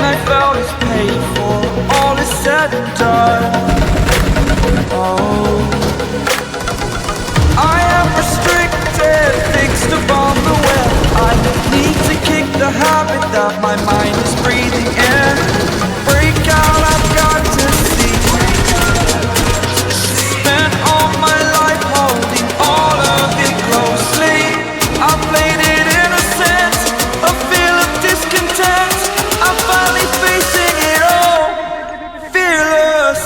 life out is paid for, all is said and done. Oh, I am restricted, fixed upon the web. I need to kick the habit that my mind is breathing in. Break out, I've got to see. Spent all my life holding all of it closely. I played it innocent, a feel of discontent. I'm finally facing it all, fearless.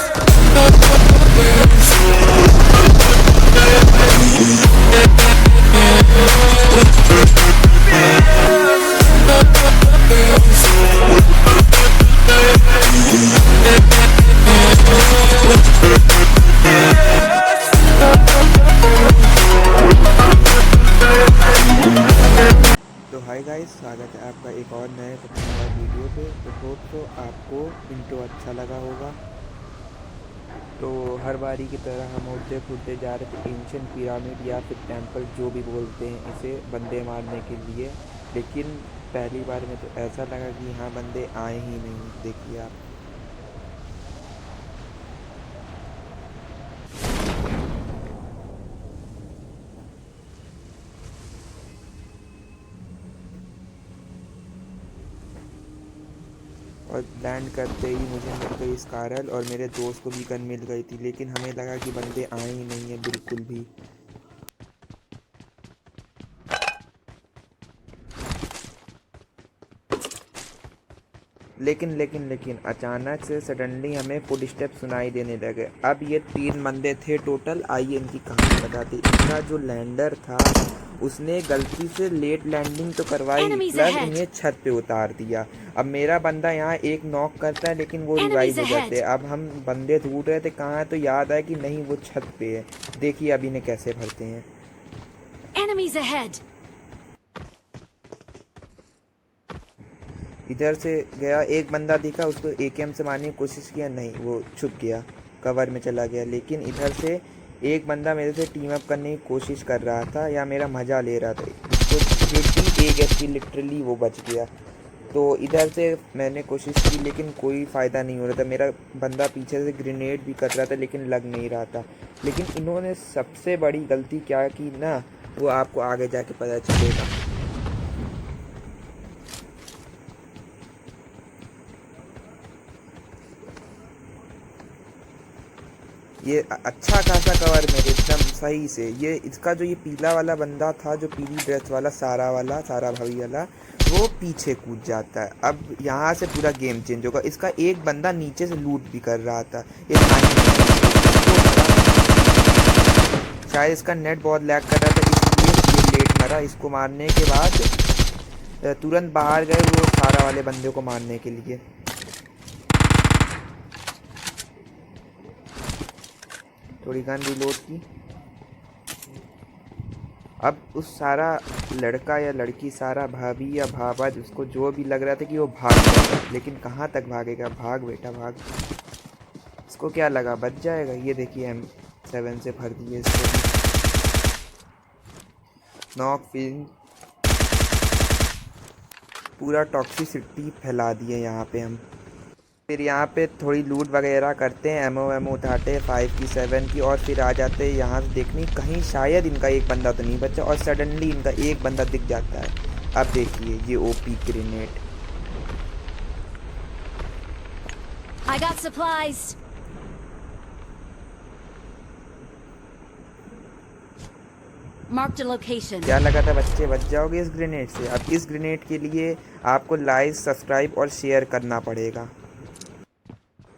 तो hi guys, स्वागत है आपका एक और नए video पे। तो दोस्तों, आपको इंट्रो अच्छा लगा होगा। तो हर बारी की तरह हम उड़ते फुड़ते जा रहे थे एंशिएंट पिरामिड या फिर टेंपल, जो भी बोलते हैं इसे, बंदे मारने के लिए। लेकिन पहली बार में तो ऐसा लगा कि यहाँ बंदे आए ही नहीं। देखिए आप। और लैंड करते ही मुझे मिल गई स्कारल और मेरे दोस्त को भी गन मिल गई थी, लेकिन हमें लगा कि बंदे आए ही नहीं है बिल्कुल भी। लेकिन अचानक से सडनली हमें फुट स्टेप सुनाई देने लगे। अब ये 3 बंदे थे टोटल। आइए इनकी कहानी बताते। इनका जो लैंडर था उसने गलती से लेट लैंडिंग तो करवाई, प्लस इन्हें छत पे उतार दिया। अब मेरा बंदा यहाँ एक नॉक करता है, लेकिन वो रिवाइव हो जाते हैं। अब हम बंदे ढूंढ रहे थे कहाँ है, तो याद आया कि नहीं, वो छत पे है। देखिए अब इन्हें कैसे भरते हैं। इधर से गया, एक बंदा दिखा, उसको एकेएम से मारने की कोशिश किया, नहीं, वो छुप गया, कवर में चला गया। लेकिन इधर से एक बंदा मेरे से टीम अप करने की कोशिश कर रहा था या मेरा मज़ा ले रहा था। उसको एक एचपी लिटरली वो बच गया। तो इधर से मैंने कोशिश की, लेकिन कोई फ़ायदा नहीं हो रहा था। मेरा बंदा पीछे से ग्रेनेड भी कर रहा था, लेकिन लग नहीं रहा था। लेकिन इन्होंने सबसे बड़ी गलती क्या की ना, वो आपको आगे जाके पता चलेगा। ये अच्छा खासा कवर मेरे एकदम सही से। ये इसका जो ये पीला वाला बंदा था, जो पीली ड्रेस वाला, सारा भाभी वाला, वो पीछे कूद जाता है। अब यहाँ से पूरा गेम चेंज होगा। इसका एक बंदा नीचे से लूट भी कर रहा था। शायद इसका नेट बहुत लैग कर रहा था, इसलिए ये लेट मरा। इसको मारने के बाद तुरंत बाहर गए वो सारा वाले बंदे को मारने के लिए। थोड़ी गन रिलोड की। अब उस सारा लड़का या लड़की, सारा भाभी या भाभा, जिसको जो भी लग रहा था कि वो भाग जाएगा, लेकिन कहाँ तक भागेगा। भाग बेटा भाग। इसको क्या लगा बच जाएगा। ये देखिए M7 से भर दिए इसको। नॉक फिल्म पूरा टॉक्सिसिटी फैला दिए यहाँ पे हम। फिर यहाँ पे थोड़ी लूट वगैरह करते हैं, एमओ उठाते हैं 5 की 7 की, और फिर आ जाते हैं यहाँ से देखने कहीं शायद इनका एक बंदा तो नहीं बचा, और सडनली इनका एक बंदा दिख जाता है। अब देखिए ये OP grenade. I got supplies. Marked a location. क्या लगा था बच्चे बच जाओगे इस ग्रेनेड से। अब इस ग्रेनेड के लिए आपको लाइक, सब्सक्राइब और शेयर करना पड़ेगा।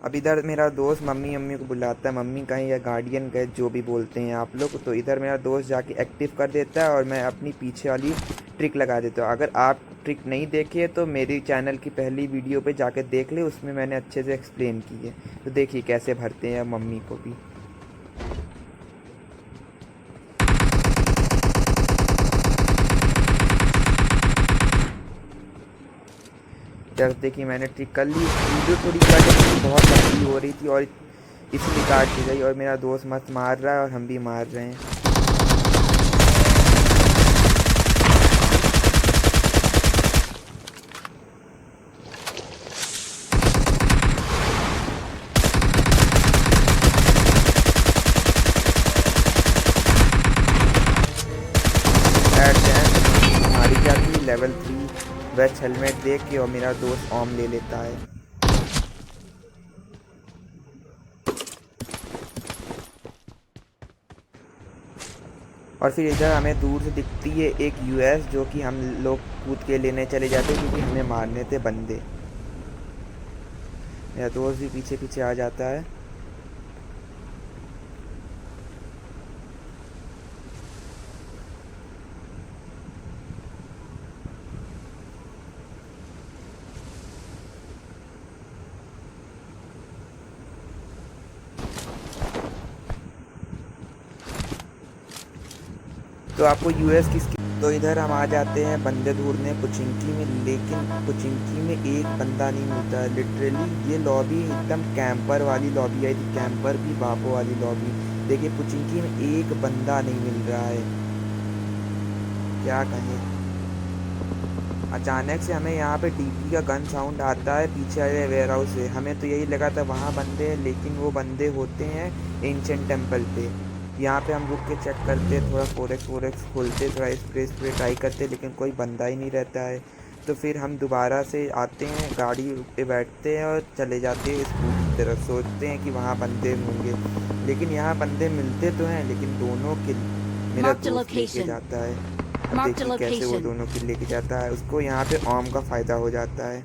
अब इधर मेरा दोस्त मम्मी को बुलाता है। मम्मी कहीं या गार्डियन गए, जो भी बोलते हैं आप लोग। तो इधर मेरा दोस्त जाके एक्टिव कर देता है और मैं अपनी पीछे वाली ट्रिक लगा देता हूँ। अगर आप ट्रिक नहीं देखे तो मेरी चैनल की पहली वीडियो पे जाके देख ले, उसमें मैंने अच्छे से एक्सप्लेन की है। तो देखिए कैसे भरते हैं मम्मी को भी। जब देखिए मैंने ट्रिक कर ली। वीडियो थोड़ी बहुत लंबी हो रही थी और इसलिए काट दी गई, और मेरा दोस्त मस्त मार रहा है और हम भी मार रहे हैं। हेलमेट देख के और मेरा दोस्त ऑम ले लेता है। और फिर इधर हमें दूर से दिखती है एक यूएस, जो कि हम लोग कूद के लेने चले जाते हैं क्योंकि हमें मारने थे बंदे। मेरा दोस्त भी पीछे पीछे आ जाता है। तो आपको यूएस किसकी, तो इधर हम आ जाते हैं बंदे ढूंढने पुचिंकी में, लेकिन पुचिंकी में एक बंदा नहीं मिलता है। लिटरली ये लॉबी एकदम कैंपर वाली लॉबी आई थी, कैंपर भी बापो वाली लॉबी। देखिए पुचिंकी में एक बंदा नहीं मिल रहा है, क्या कहें। अचानक से हमें यहाँ पे डीपी का गन साउंड आता है पीछे वाले वेयर हाउस से। हमें तो यही लगा था वहाँ बंदे हैं, लेकिन वो बंदे होते हैं एंशिएंट टेम्पल पे। यहाँ पे हम रुक के चेक करते, थोड़ा फोरेक्स खोलते, थोड़ा स्प्रे ट्राई करते, लेकिन कोई बंदा ही नहीं रहता है। तो फिर हम दोबारा से आते हैं, गाड़ी पे बैठते हैं और चले जाते हैं स्कूल की तरफ। सोचते हैं कि वहाँ बंदे होंगे, लेकिन यहाँ बंदे मिलते तो हैं, लेकिन दोनों किल मेरा दोस्त लेके जाता है। अब देखिए कैसे वो दोनों किल लेके जाता है। उसको यहाँ पे ऑम का फ़ायदा हो जाता है।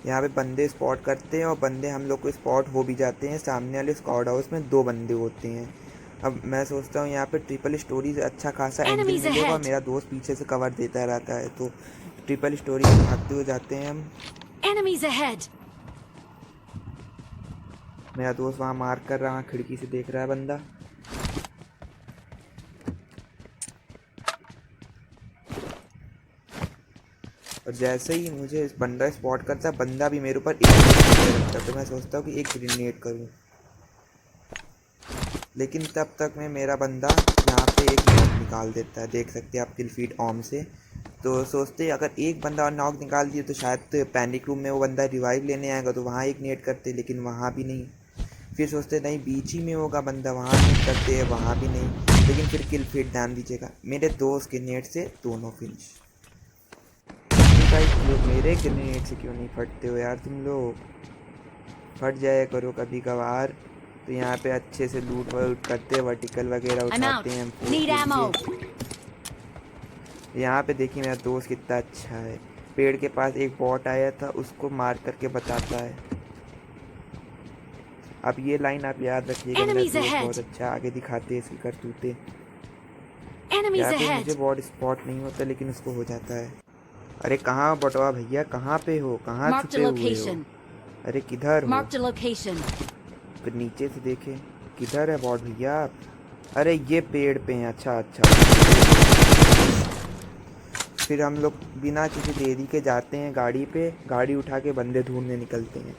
यहाँ पे बंदे स्पॉट करते हैं और बंदे हम लोग को स्पॉट हो भी जाते हैं। सामने वाले स्क्वाड हाउस में 2 बंदे होते हैं। अब मैं सोचता हूँ यहाँ पे ट्रिपल स्टोरी से अच्छा खासा एंगल मिलेगा और मेरा दोस्त पीछे से कवर देता रहता है, तो ट्रिपल स्टोरी में भागते हुए जाते हैं हम। मेरा दोस्त वहाँ मार्क कर रहा है, खिड़की से देख रहा है बंदा। और जैसे ही मुझे इस बंदा स्पॉट करता है, बंदा भी मेरे ऊपर एक रखता है, तो मैं सोचता हूँ कि एक ग्रेनेड करूँ, लेकिन तब तक में मेरा बंदा यहाँ पे एक नॉक निकाल देता है। देख सकते हैं आप किल फीड ऑम से। तो सोचते हैं अगर एक बंदा और नॉक निकाल दिए तो शायद पैनिक रूम में वो बंदा रिवाइव लेने आएगा, तो वहाँ एक नेट करते, लेकिन वहाँ भी नहीं। फिर सोचते नहीं बीच ही में होगा बंदा, वहाँ नेट करते हैं, वहाँ भी नहीं। लेकिन फिर किल फीड ध्यान दीजिएगा, मेरे दोस्त के नेट से दोनों फिनिश। मेरे ग्रेनेड से क्यों नहीं फटते हो यार तुम लोग, फट जाया करो कभी कभार। तो यहाँ पे अच्छे से लूट वूट करते हैं, वर्टिकल वगैरह उठाते हैं हम। यहाँ पे देखिए मेरा दोस्त कितना अच्छा है। पेड़ के पास एक बॉट आया था, उसको मार करके बताता है। अब ये लाइन आप याद रखिएगा, मेरा दोस्त बहुत अच्छा, आगे दिखाते हैं इसकी करतूतें। मुझे बॉट स्पॉट नहीं होता, लेकिन उसको हो जाता है। अरे कहाँ बटवा भैया, कहाँ पे हो, कहाँ छुपे हुए हो? अरे किधर हो? फिर नीचे से देखे, किधर है बॉट भैया आप? अरे ये पेड़ पे हैं, अच्छा अच्छा। फिर हम लोग बिना किसी देरी के जाते हैं गाड़ी पे, गाड़ी उठा के बंदे ढूंढने निकलते हैं।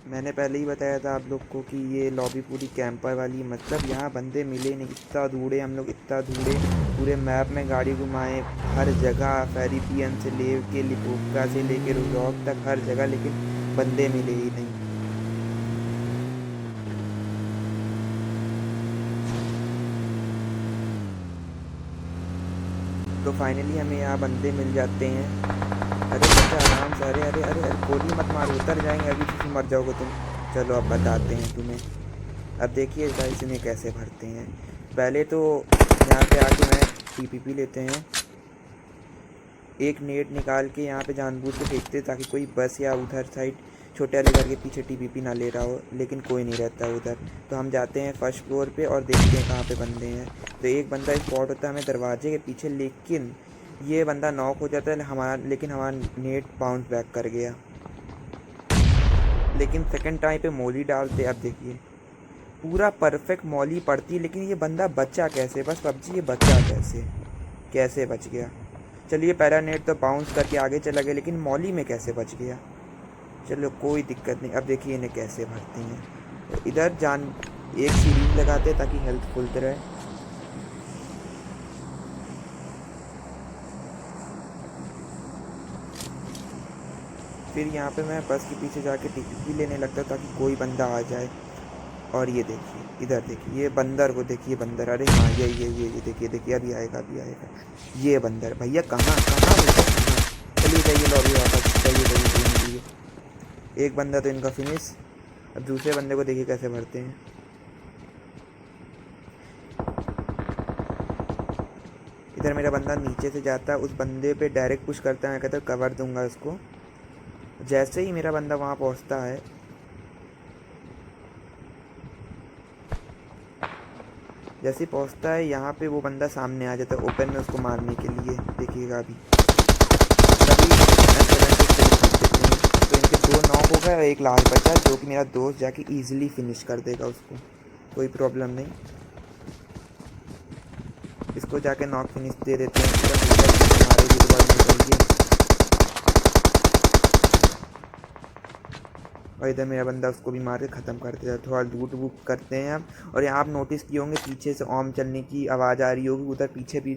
मैंने पहले ही बताया था आप लोग को कि ये लॉबी पूरी कैंपर वाली, मतलब यहाँ बंदे मिले नहीं। इतना ढूंढे हम लोग, इतना ढूंढे, पूरे मैप में गाड़ी घुमाए, हर जगह, फेरिपियन से ले के लिपोका से लेके रुजॉक तक, हर जगह, लेकिन बंदे मिले ही नहीं। तो फाइनली हमें यहाँ बंदे मिल जाते हैं। अरे बच्चा आराम से, अरे अरे अरे गोली मत मारो, उतर जाएंगे अभी, तुम मर जाओगे तुम। चलो अब बताते हैं तुम्हें। अब देखिए गाइस इन्हें कैसे भरते हैं। पहले तो यहाँ पे आके मैं टीपीपी लेते हैं, एक नेट निकाल के यहाँ पे जानबूझ के फेंकते ताकि कोई बस या उधर साइड छोटे वाले घर के पीछे टीपीपी ना ले रहा हो, लेकिन कोई नहीं रहता उधर। तो हम जाते हैं फर्स्ट फ्लोर पे और देखते हैं कहाँ पे बंदे हैं। तो एक बंदा स्पॉट होता है हमें दरवाजे के पीछे, लेकिन ये बंदा नॉक हो जाता है लेकिन हमारा नेट बाउंस बैक कर गया। लेकिन सेकंड टाइम पे मॉली डालते, अब देखिए पूरा परफेक्ट मॉली पड़ती, लेकिन ये बंदा बचा कैसे? बस पबजी ये बचा कैसे बच गया? चलिए पहला नेट तो बाउंस करके आगे चला गया, लेकिन मॉली में कैसे बच गया? चलो कोई दिक्कत नहीं। अब देखिए इन्हें कैसे भरते हैं। तो इधर एक सीरीज लगाते हैं ताकि हेल्थ फुल रहे। फिर यहाँ पे मैं बस के पीछे जाके टिकट भी लेने लगता ताकि कोई बंदा आ जाए। और ये देखिए, इधर देखिए, ये बंदर को देखिए, बंदर, अरे हाँ ये देखिए देखिए, अभी आएगा अभी आएगा। ये बंदर भैया कहाँ कहाँ भैया कहाँ? चलिए जाइए लॉबी वापस, जाइए जाइए जाइए जाइए। एक बंदा तो इनका फिनिश। अब दूसरे बंदे को देखिए कैसे भरते हैं। इधर मेरा बंदा नीचे से जाता है, उस बंदे पे डायरेक्ट पुश करता है। मैं कहता कवर दूंगा उसको। जैसे ही मेरा बंदा वहाँ पहुँचता है, जैसे ही पहुँचता है यहाँ पे वो बंदा सामने आ जाता है ओपन में उसको मारने के लिए। देखिएगा अभी तभी तो इनके 2 नॉक हो गए और एक लाल बचा, जो कि मेरा दोस्त जाके इजीली फिनिश कर देगा उसको, कोई प्रॉब्लम नहीं। इसको जाके नॉक फिनिश दे देते हैं। हमारे भी रिवॉल्व निकल गई और इधर मेरा बंदा उसको भी मार के ख़त्म कर देता है। थोड़ा लूट वूट करते हैं अब। और यहाँ आप नोटिस किए होंगे पीछे से ओम चलने की आवाज़ आ रही होगी, उधर पीछे भी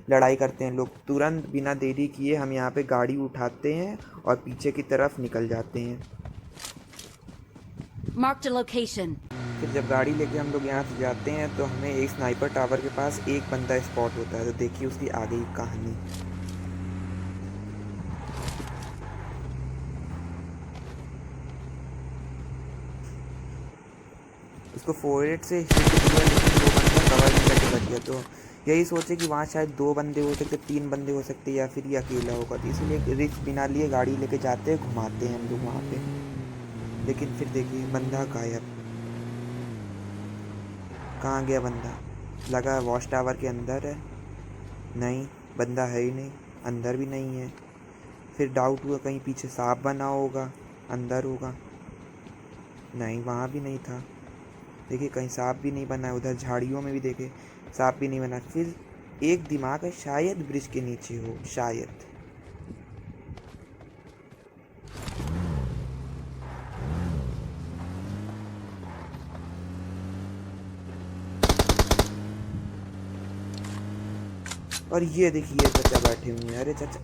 लड़ाई करते हैं लोग। तुरंत बिना देरी किए हम यहाँ पे गाड़ी उठाते हैं और पीछे की तरफ निकल जाते हैं। Marked a location. फिर जब गाड़ी लेके हम लोग यहाँ से जाते हैं तो हमें एक स्नाइपर टावर के पास एक बंदा स्पॉट होता है। तो देखिए उसकी आगे की कहानी। उसको फोरहेड से हिट दिया, लेकिन वो बंदा कवर में करके बच गया। तो यही सोचे कि वहाँ शायद 2 बंदे हो सकते, 3 बंदे हो सकते, या फिर ये अकेला होगा। तो इसलिए रिस्क बिना लिए गाड़ी लेके जाते हैं, घुमाते हैं हम लोग वहाँ पे। लेकिन फिर देखिए बंदा गायब। कहाँ गया बंदा? लगा वॉच टावर के अंदर है। नहीं, बंदा है ही नहीं, अंदर भी नहीं है। फिर डाउट हुआ कहीं पीछे सांप बना होगा, अंदर होगा। नहीं, वहाँ भी नहीं था। देखिए कहीं सांप भी नहीं बना है। उधर झाड़ियों में भी देखे सांप भी नहीं बना। फिर एक दिमाग है, शायद ब्रिज के नीचे हो, शायद। और ये देखिए चाचा बैठे हुए हैं। अरे चाचा,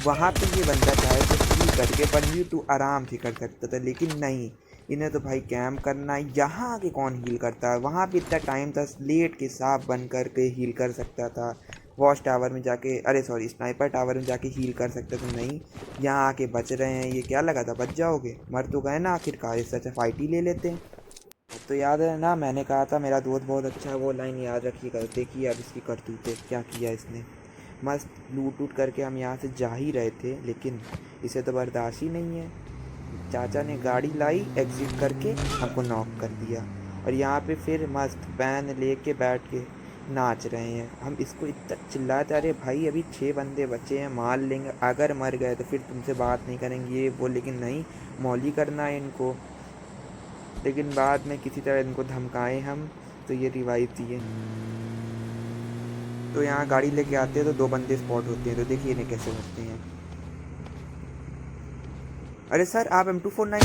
वहाँ पे ये बंदा चाहे तो हील करके 1v2 आराम से कर सकता था, लेकिन नहीं, इन्हें तो भाई कैम्प करना है। यहाँ आके कौन हील करता है? वहाँ पे इतना टाइम था, लेट के सांप बन करके हील कर सकता था। वॉच टावर में जाके, अरे सॉरी, स्नाइपर टावर में जाके हील कर सकते थे। नहीं, यहाँ आके बच रहे हैं। ये क्या लगा था बच जाओगे? मर तो गए ना आखिरकार, इससे अच्छा फाइट ही ले लेते हैं। तो याद है ना, मैंने कहा था मेरा दोस्त बहुत अच्छा है, वो लाइन याद रखिएगा। देखिए अब इसकी करतूतें क्या किया इसने। मस्त लूट उट करके हम यहाँ से जा ही रहे थे, लेकिन इसे तो बर्दाश्त ही नहीं है। चाचा ने गाड़ी लाई, एग्जिट करके हमको नॉक कर दिया। और यहाँ पे फिर मस्त बैन लेके बैठ के नाच रहे हैं। हम इसको इतना चिल्लाते, अरे भाई अभी 6 बंदे बचे हैं, मार लेंगे, अगर मर गए तो फिर तुमसे बात नहीं करेंगे ये वो। लेकिन नहीं, मौली करना है इनको। लेकिन बाद में किसी तरह इनको धमकाएं हम, तो ये रिवाइव दिए। तो यहाँ गाड़ी लेके आते हैं तो 2 बंदे स्पॉट होते हैं। तो देखिए इन्हें कैसे करते हैं। अरे सर आप M249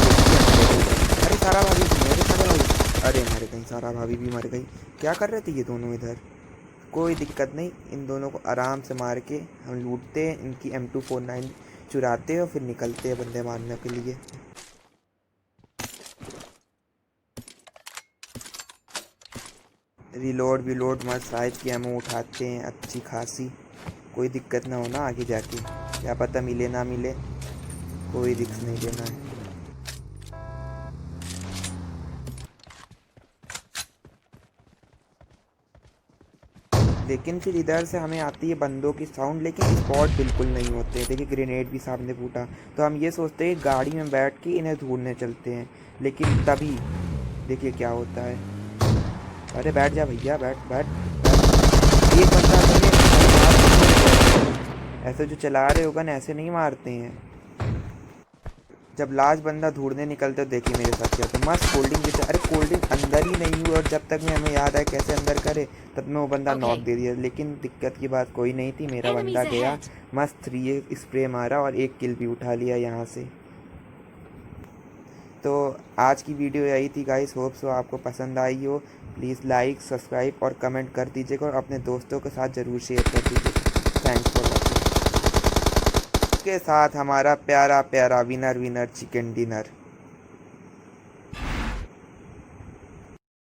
अरे सारा भाभी भी, अरे सारा भाभी, अरे हमारे कहीं सारा भाभी भी मर गई। क्या कर रहे थे ये दोनों इधर? कोई दिक्कत नहीं, इन दोनों को आराम से मार के हम लूटते हैं, इनकी M249 चुराते हैं और फिर निकलते हैं बंदे मारने के लिए। रिलोड विलोड मस्त साइज की एमो उठाते हैं अच्छी खासी। कोई दिक्कत ना हो ना आगे जाके, क्या पता मिले ना मिले, कोई रिस्क नहीं लेना है। लेकिन फिर इधर से हमें आती है बंदों की साउंड, लेकिन स्पॉट बिल्कुल नहीं होते। देखिए ग्रेनेड भी सामने फूटा। तो हम ये सोचते हैं गाड़ी में बैठ के इन्हें ढूंढने चलते हैं, लेकिन तभी देखिए क्या होता है। अरे बैठ जा भैया, बैठ बैठ बैठ। एक बंदा ऐसे जो चला रहे होगा ना, ऐसे नहीं मारते हैं। जब लास्ट बंदा ढूंढने निकलते, देखिए मेरे साथ क्या। तो मस्त कोल्ड ड्रिंक देते। अरे कोल्ड ड्रिंक अंदर ही नहीं हुई, और जब तक में हमें याद आया कैसे अंदर करे, तब में वो बंदा नॉक दे दिया। लेकिन दिक्कत की बात कोई नहीं थी, मेरा बंदा गया मस्त 3 स्प्रे मारा और 1 किल भी उठा लिया यहाँ से। तो आज की वीडियो यही थी गाइस, होप सो आपको पसंद आई हो। प्लीज़ लाइक सब्सक्राइब और कमेंट कर दीजिएगा, और अपने दोस्तों के साथ ज़रूर शेयर कर दीजिएगा। Thanks for watching. उसके साथ हमारा प्यारा प्यारा विनर विनर चिकन डिनर।